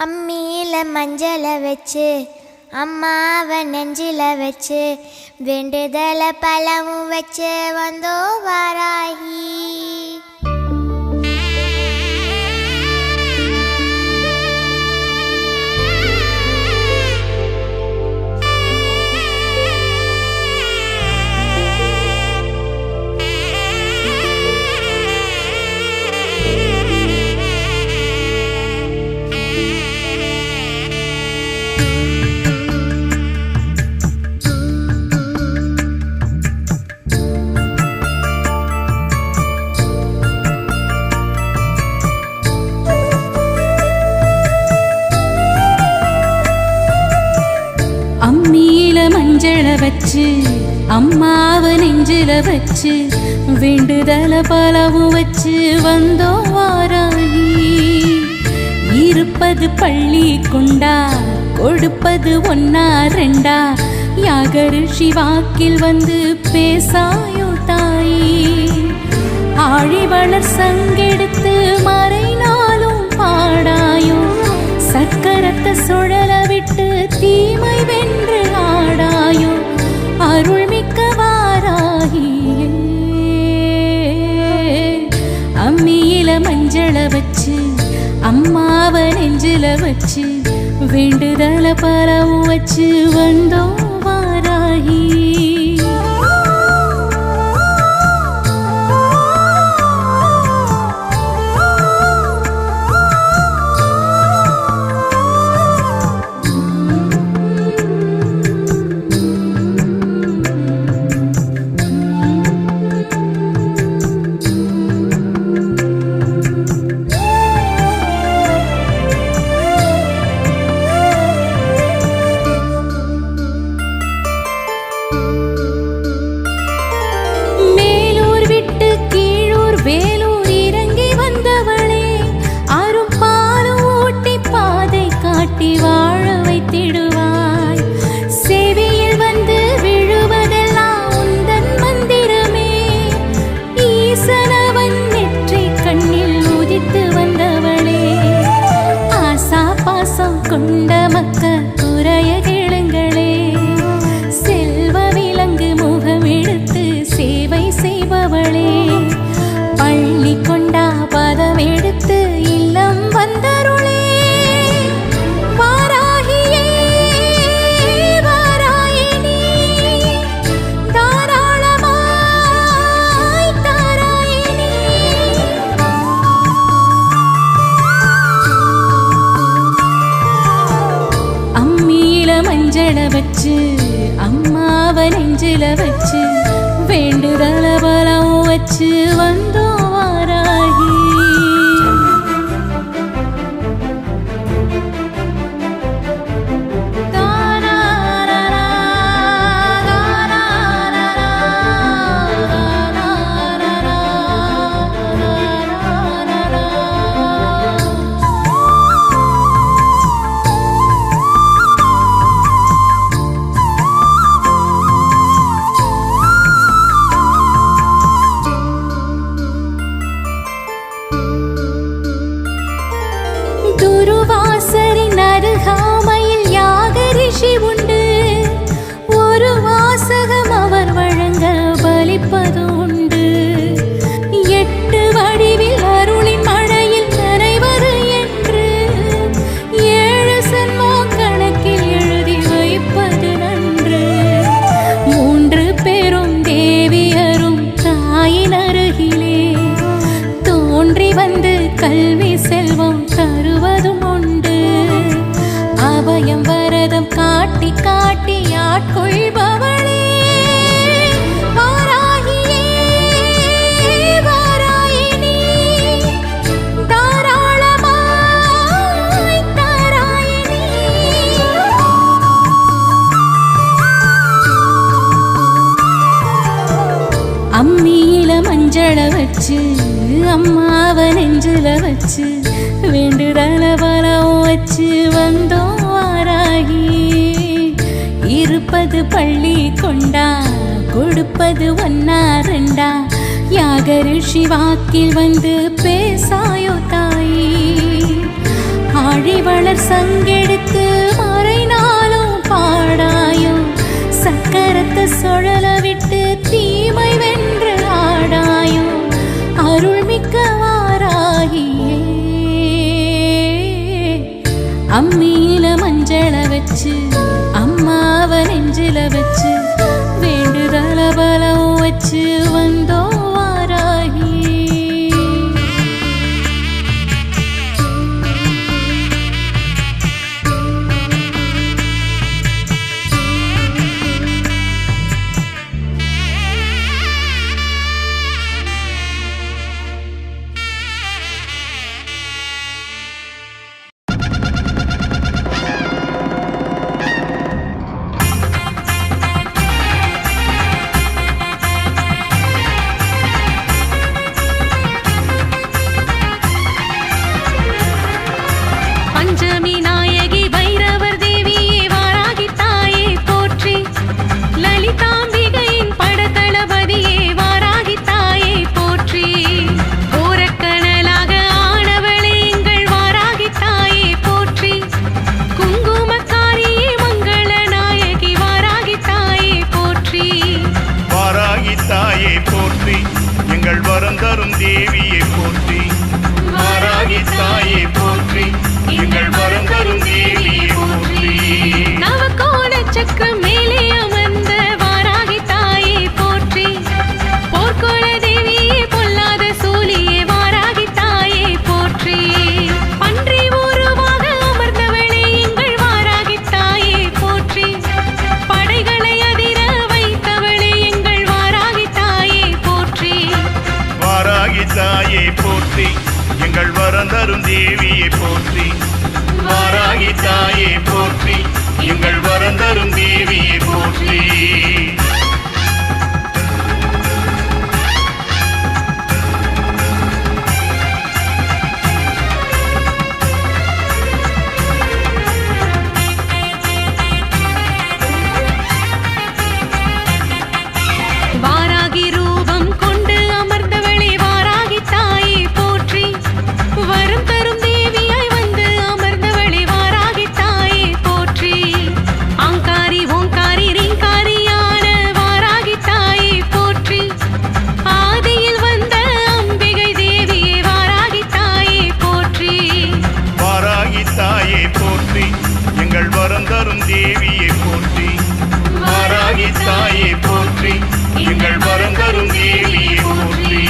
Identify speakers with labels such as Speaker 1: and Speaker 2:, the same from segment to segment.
Speaker 1: அம்மியில மஞ்சளை வச்சு அம்மாவை நெஞ்சில வச்சு வேண்டுதல பழமும் வச்சு வந்தோ வாராகி.
Speaker 2: அம்மியில மஞ்சளை வச்சு அம்மாவை நெஞ்சில வச்சு வேண்டுதல பலவும் வச்சு வந்தோ வாராகி. இருப்பது பள்ளி கொண்டா கொடுப்பது ஒன்னா ரெண்டா யாகரிஷி வாக்கில் வந்து பேசாயோ தாயி. ஆழிவளர் சங்கெடுத்து மறைநாளும் பாடாயோ சக்கரத்தை சுழல விட்டு தீமை வென்று ஆடாயோ அருள்மிக்க வாராகியே. அம்மியில மஞ்சளை வச்சு அம்மாவை நெஞ்சில வச்சு வேண்டுதல பலவும் வச்சு வந்தோ வாராகி. வேலூர் இறங்கி வந்தவளே அரும் பாலும் ஊட்டி பாதை காட்டி வாழ வைத்திடுவாய். செவியில் வந்து விழுவதெல்லாம் உந்தன் மந்திரமே. ஈசனவன் நெற்றி கண்ணில் உதித்து வந்தவளே ஆசா பாசம் கொண்ட மக்க குறைய கேளுங்களே. செல்வ விலங்கு முகம் எடுத்து சேவை செய்பவளே பள்ளி கொண்டா பதம் எடுத்து இல்லம் வந்தருளே. வாராகியே வாராயினி தாராளமாய் தாராயினி. அம்மியில மஞ்சளை வச்சு அம்மாவை நெஞ்சில வச்சு வேண்டுதல பலம் வச்சு வந்தோ வாராகி. துருவாசரின் அருகாமையில் யாகரிஷி உண்டு. ஒரு வாசகம் அவர் வழங்க பலிப்பது உண்டு. 8 வடிவில் அருளின் மழையில் நனைவது என்று 7 சென்மம் கணக்கில் எழுதி வைப்பது நன்று. 3 பேரும் தேவியரும் தாயின் அருகிலே தோன்றி வந்து கல்வி செல்வம் தருவதும் உண்டு. அபயம் வரதம் காட்டி காட்டி ஆட்கொள்பவளே வாராகியே வாராயினி தாராளமாய் தாராயினி. அம்மியில மஞ்சளை வச்சு அம்மாவை நெஞ்சில வச்சு வேண்டுதல பலம் வச்சு வந்தோ வாராகி. இருப்பது பள்ளி கொண்டா கொடுப்பது ஒன்னா ரெண்டா யாகரிஷி வாக்கில் வந்து பேசாயோ தாயி. ஆழ மழிவளர் சங்கெடுத்து மறைநாளும் பாடாயோ சக்கரத்தை சுழல விட்டு தீமை வென்று ஆடாயோ அருள்மிக்க வாராகியே அம்மியில மஞ்சள வச்சு அம்மாவ நெஞ்சில வச்சு வேண்டுதல பலம் வச்சு வந்தோ வாராகி பஞ்சமி நாயகி பைரவர் தேவியே வாராகி தாயே போற்றி லலிதாம்பிகையின் படதளபதியே வாராகி தாயே போற்றி ஓரக்கணலாக ஆனவளே எங்கள் வாராகி தாயே போற்றி குங்குமக்காரியே மங்கள நாயகி வாராகி தாயே போற்றி
Speaker 3: வாராகி தாயே போற்றி எங்கள் வரம் தரும் தேவியை போற்றி வாராகி தாயே போற்றி எங்கள் வரம் தரும் தேவியை போற்றி
Speaker 2: நவகோண சக்கரம் மேலே அமர்ந்த வாராகி தாயே போற்றி போர்க்கோள தேவியே பொல்லாத சூலியே வாராகி தாயே போற்றி பன்றி உருவாக அமர்ந்தவளே எங்கள் வாராகி தாயே போற்றி படைகளை அதிர வைத்தவளே எங்கள் வாராகி தாயே போற்றி
Speaker 3: வாராகி தாயே போற்றி எங்கள் வரம் தரும் தேவியை போற்றி வாராகி தாயே போற்றி எங்கள் வரம் தரும் தேவியை போற்றி
Speaker 2: வாராகி ரூபம் கொண்டு அமர்ந்தவளே வாராகி தாயே போற்றி வரம் தரும் தேவியாய் வந்து அமர்ந்தவளே வாராகி தாயே போற்றி ஆங்காரி ஓங்காரி ரீங்காரியான வாராகி தாயே போற்றி ஆதியில் வந்த அம்பிகை தேவியே வாராகி தாயே போற்றி
Speaker 3: வாராகி தாயே போற்றி எங்கள் வரம் தரும் தேவியை போற்றி வாராகி தாயே போற்றி எங்கள் வரம் தரும் தேவியை போற்றி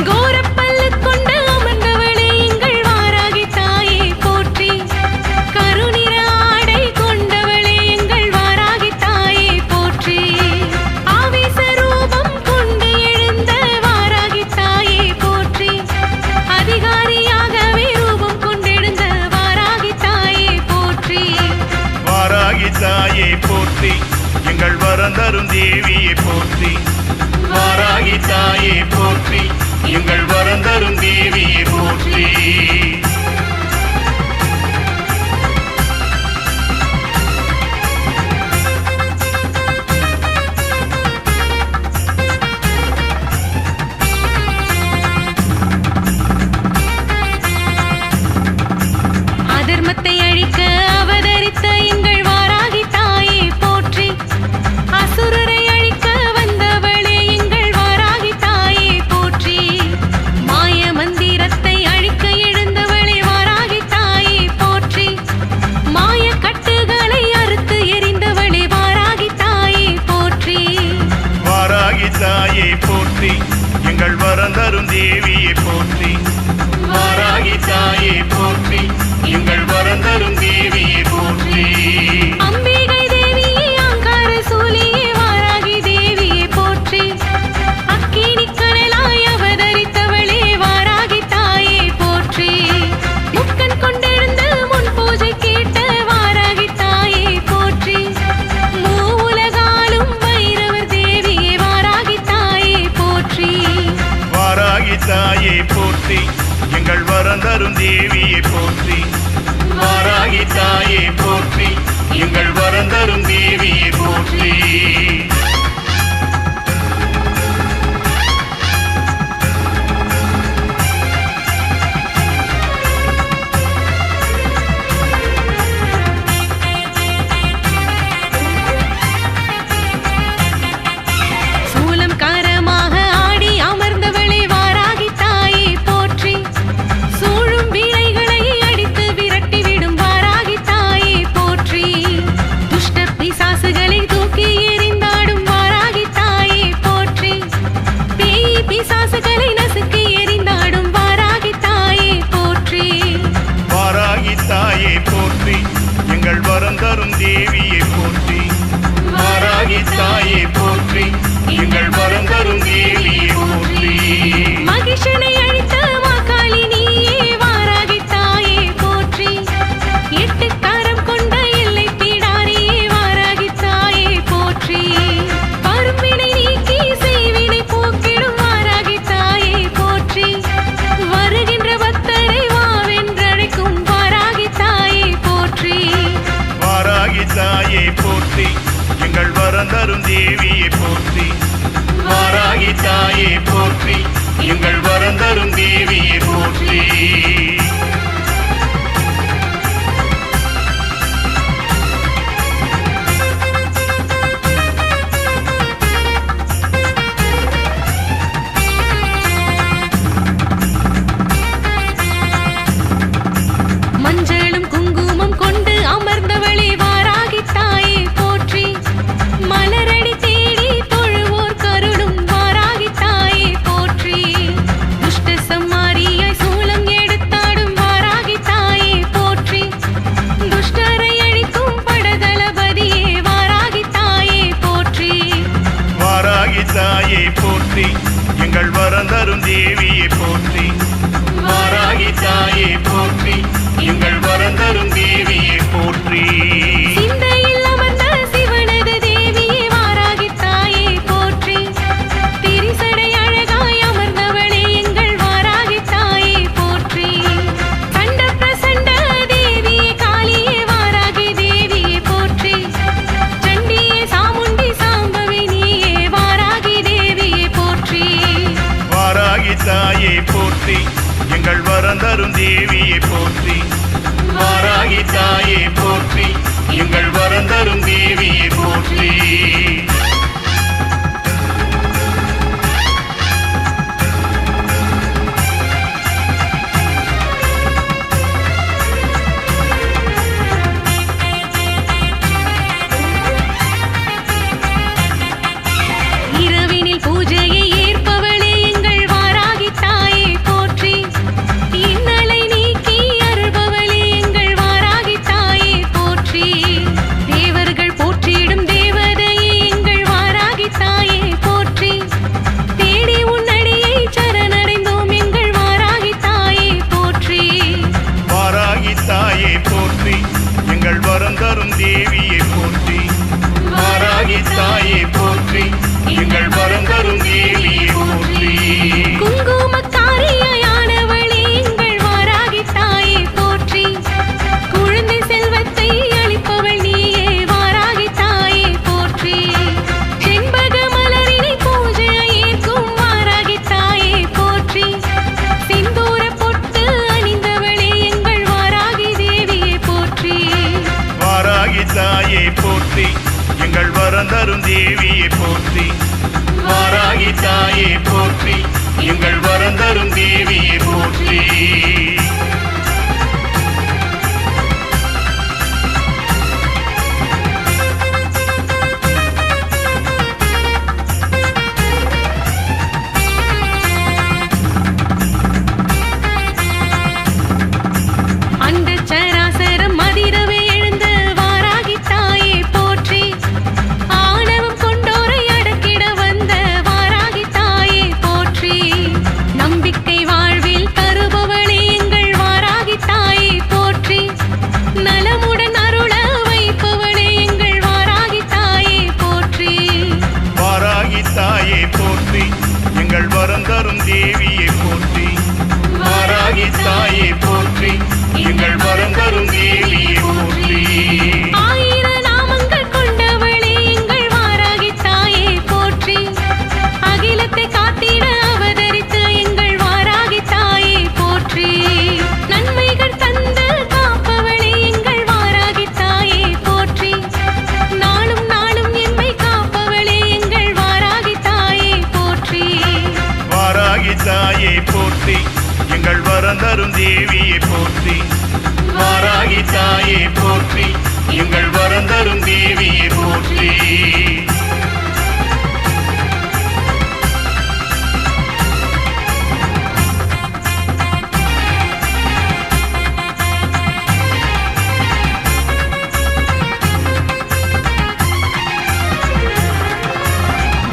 Speaker 2: கோரப்பல்லு கொண்டு அமர்ந்தவளே எங்கள் வாராகி தாயே போற்றி கருநிற ஆடை கொண்டவளே எங்கள் வாராகி தாயே போற்றி ஆவேச ரூபம் கொண்டு எழுந்த வாராகி தாயே போற்றி அதிகாரியாகவே ரூபம் கொண்டெழுந்த வாராகி தாயே போற்றி
Speaker 3: வாராகி தாயே போற்றி எங்கள் வரம் தரும் தேவியை போற்றி வாராகி தாயே போற்றி எங்கள் வரம் தரும் தேவியை போற்றி
Speaker 2: அதர்மத்தை அழிக்க அவதரித்த எங்கள் வாராகி தாயே போற்றி அசுரரை அழிக்க வந்தவளே எங்கள் வாராகி தாயே போற்றி மாய மந்திரத்தை அழிக்க எழுந்தவளே வாராகி தாயே போற்றி மாய கட்டுகளை அறுத்து எறிந்தவளே வாராகி தாயே போற்றி
Speaker 3: வாராகி தாயே போற்றி எங்கள் வரம் தரும் தேவியை போற்றி வாராகி தாயே போற்றி எங்கள் வரம் தரும் தேவியை போற்றி
Speaker 2: அம்பிகை தேவியே ஆங்கார சூலியே வாராகி தேவியே போற்றி அக்கினி கனலாய் அவதரித்தவளே வாராகி தாயே போற்றி முக்கன் கொண்டெழுந்து முன் பூஜை கேட்ட வாராகி தாயே போற்றி மூவுலகாலும் பைரவர் தேவியே வாராகி தாயே போற்றி
Speaker 3: வாராகி தாயே போற்றி எங்கள் வரம் தரும் தேவியை போற்றி வாராகி தாயே போற்றி எங்கள் வரம் தரும் தேவியை போற்றி போற்றி எங்கள் வரம் தரும் தேவியை போற்றி வாராகி தாயே போற்றி எங்கள் வரம் தரும் தேவியை போற்றி
Speaker 2: மஞ்சளும் குங்குமம் கொண்டு அமர்ந்தவளே வாராகி தாயே போற்றி மலரடி தேடி தொழுவோர் கருளும் வாராகி தாயே போற்றி துஷ்ட சம்மாரியாய் சூலம் எடுத்தாடும் வாராகி தாயே போற்றி துஷ்டரை அழிக்கும் படதளபதியே வாராகி தாயே போற்றி
Speaker 3: வாராகி தாயே போற்றி எங்கள் வரம் தரும் தேவியை போற்றி வாராகி தாயே போற்றி எங்கள் வரம் தரும் தேவியை போற்றி
Speaker 2: சிந்தையில் அமர்ந்த சிவனது தேவியே வாராகி தாயே போற்றி திரிசடை அழகாய் அமர்ந்தவளே எங்கள் வாராகி தாயே போற்றி கண்ட பிரசண்ட தேவியே காளியே வாராகி தேவியே போற்றி சண்டியே சாமுண்டி சாம்பவி நீயே வாராகி தேவியே போற்றி
Speaker 3: வாராகி தாயே போற்றி எங்கள் வரம் தரும் தேவியை போற்றி வாராகி தாயே போற்றி எங்கள் வரம் தரும் தேவியை போற்றி
Speaker 2: இரவினில் பூஜையை ஏற்பவளே எங்கள் வாராகி தாயே போற்றி இன்னலை நீக்கி அருள்பவளே எங்கள் வாராகி தாயே போற்றி தேவர்கள் போற்றிடும் தேவதையே எங்கள் வாராகி தாயே போற்றி தேடி உன்னடியை சரணடைந்தோம் எங்கள் வாராகி தாயே போற்றி
Speaker 3: வாராகி தாயே போற்றி எங்கள் வரம் தரும் தேவியை போற்றி வாராகி தாயே போற்றி எங்கள் வரம் தரும் தேவியை போற்றி
Speaker 2: குங்குமக்காரியானவளே எங்கள் வாராகி தாயே போற்றி குழந்தை செல்வத்தை அளிப்பவள் நீயே வாராகி தாயே போற்றி செண்பக மலரினை பூஜையை ஏற்கும் வாராகி தாயே போற்றி சிந்தூர பொட்டு அணிந்தவளே எங்கள் வாராகி தேவியே போற்றி
Speaker 3: வாராகி தாயே போற்றி எங்கள் வரம் தரும் தேவியை போற்றி வாராகி தாயே போற்றி எங்கள் வரம் தரும் தேவியை போற்றி
Speaker 2: அண்டச் சராசரம் அதிரவே எழுந்த வாராகி தாயே போற்றி ஆணவம் கொண்டோரை அடக்கிட வந்த வாராகி தாயே போற்றி நம்பிக்கை வாழ்வில் தருபவளே எங்கள் வாராகி தாயே போற்றி நலமுடன் அருள வைப்பவளே எங்கள் வாராகி தாயே போற்றி
Speaker 3: வாராகி தாயே போற்றி எங்கள் வரம் தரும் தேவியை போற்றி வாராகி தாயே போற்றி எங்கள் வரம் தரும் தேவியை போற்றி
Speaker 2: ஆயிர நாமங்கள் கொண்டவளே எங்கள் வாராகி தாயே போற்றி அகிலத்தை காத்திட அவதரித்த எங்கள் வாராகி தாயே போற்றி நன்மைகள் தந்து காப்பவளே எங்கள் வாராகி தாயே போற்றி நாளும் நாளும் எம்மை காப்பவளே எங்கள் வாராகி தாயே போற்றி
Speaker 3: வாராகி தாயே போற்றி எங்கள் வரம் தரும் தேவியை போற்றி வாராகி தாயே போற்றி எங்கள் வரம் தரும் தேவியை போற்றி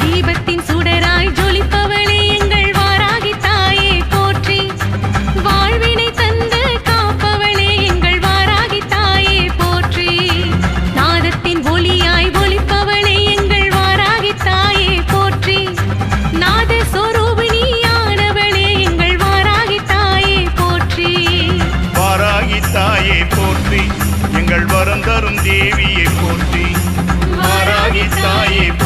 Speaker 2: தீபத்தின் சுடராய் ஜொலிப்பவளே எங்கள் வாராகி தாயே போற்றி வாழ்வினை தந்து காப்பவளே எங்கள் வாராகி தாயே போற்றி நாதத்தின் ஒளியாய் ஒலிப்பவளே எங்கள் வாராகி தாயே போற்றி நாத சொரூபிணியானவளே எங்கள் வாராகி தாயே போற்றி
Speaker 3: வாராகி தாயே போற்றி எங்கள் வரம் தரும் தேவியை போற்றி வாராகி தாயே